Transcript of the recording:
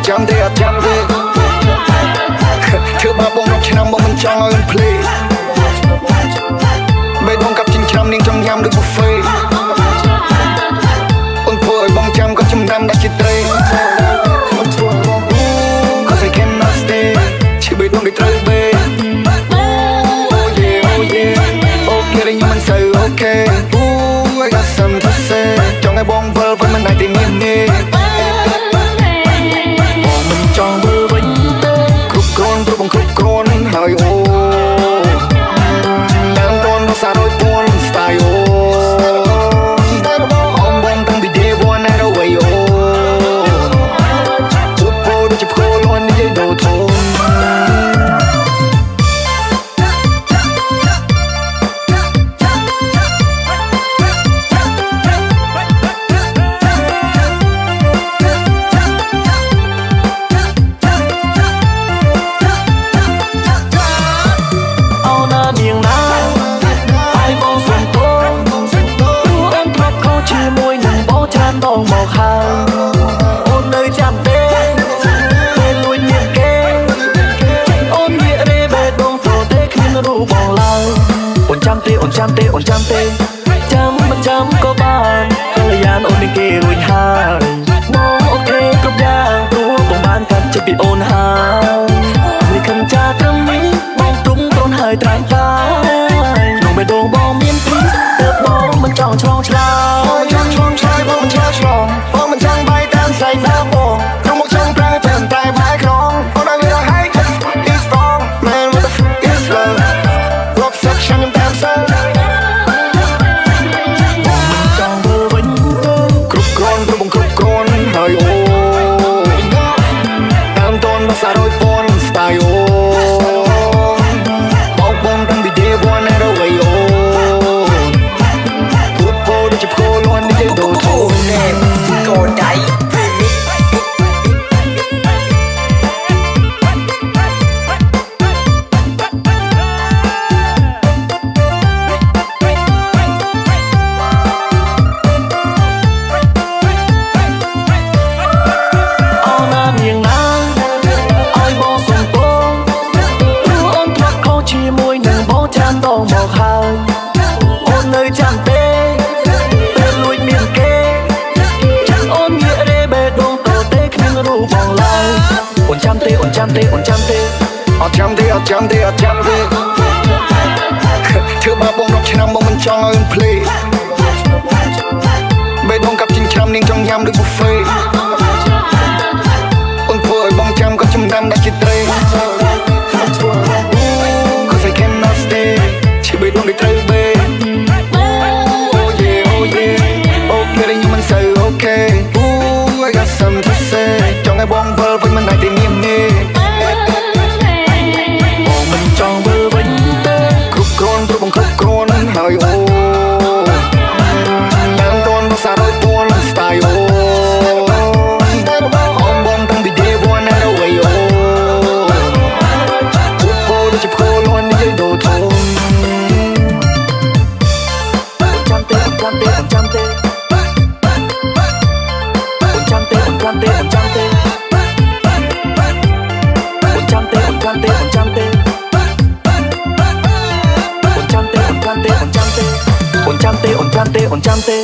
ចាំទេធ្វើបាបបងរាប់ឆ្នាំបងមិនចង់ឲ្យមិនភ្លេចបេះដូងកាប់ចិញ្ច្រាំនាងចង់ញ៉ាំដូច buffet អូនធ្វើឲ្យបងចាំក៏ចំណាំដាច់ជាត្រេ Cause I cannot stay ឈឺបេះដូងដូចត្រូវបេ Oh yeah Okay តែខ្ញុំមិនសូវ Okay Ooh I got something to say ចង់ឲ្យបងវិលវិញមិនអាចទេមានទេបងមិនចង់វិលវិញទេគ្រប់គ្រាន់ព្រោះបងគ្រប់គ្រាន់ហើយអូតាមតនរសាររយពួន style អូបងតាំងពី day one ណារវៃអូពុទ្ធពោដូចជាផ្គរលន់និយាយដូរធំមកហើយអូននៅចាំទេពេលលួចមានគេអូនវារេបេះដូងទៅទេគ្មានរូបបងឡើយអូនចាំទេចាំមិនចាំក៏បានហើយយ៉ាងអូននឹងគេរួចហើយបងអូខេគ្រប់យ៉ាងព្រោះបងបានកាត់ចិត្តពីអូនហើយនេះខំចាត្រឹមនេះបងទ្រង់ទ្រន់ហើយត្រាំហើយក្នុងបេះដូងបងមានពីទើបបងមិនចង់ឆ្លងឆ្លើយបងមិនឆ្លើយឆ្លងបងមិនចង់បាយតាមស្រីដើមបងក្នុងមកចង់ប្រើតែបាយក្រងបងដល់វាឲ្យ is strong man what the fuck is love rock section ខ្ញុំតាមសើបងមិនចង់មើលវិញគ្រប់គ្រាន់ព្រោះបងគ្រប់គ្រាន់ហើយអូតាមតនមកសាររយពាន់ style អូបងតាំងពី day one ណារវៃអូពុទ្ធពោដូចជាផ្គរលន់និយាយដូរធំក៏ដៃជាមួយនឹងបងចាំដងមកហើយអូននៅចាំទេពេលលួចមានគេចាំអូនវារេបេះដូងទៅទេគ្មានរូបបងឡើយអូនចាំទេអត់ចាំទេធ្វើបាបបងរាប់ឆ្នាំបងមិនចង់ឲ្យមិនភ្លេចបេះដូងកាប់ចិញ្ច្រាំនាងចង់ញ៉ាំដូច buffet អូនធ្វើឲ្យបងចាំក៏ចំណាំដាច់ជាត្រេCause I cannot stay ឈឺបេះដូងដូចត្រូវបេ Oh yeah Okay តែខ្ញុំមិនសូវ Okay Ooh I got something to say ចង់ឲ្យបងវិលវិញមិនអាចទេមានទេបងមិនចង់វិលវិញទេគ្រប់គ្រាន់ព្រោះបងគ្រប់គ្រាន់ហើយអូតាមតនរសាររយពួន style អូបងតាំងពី day one ណារវៃអូពុទ្ធពោដូចជាផ្គរលន់និយាយដូរធំចាំទេអូនចាំទេ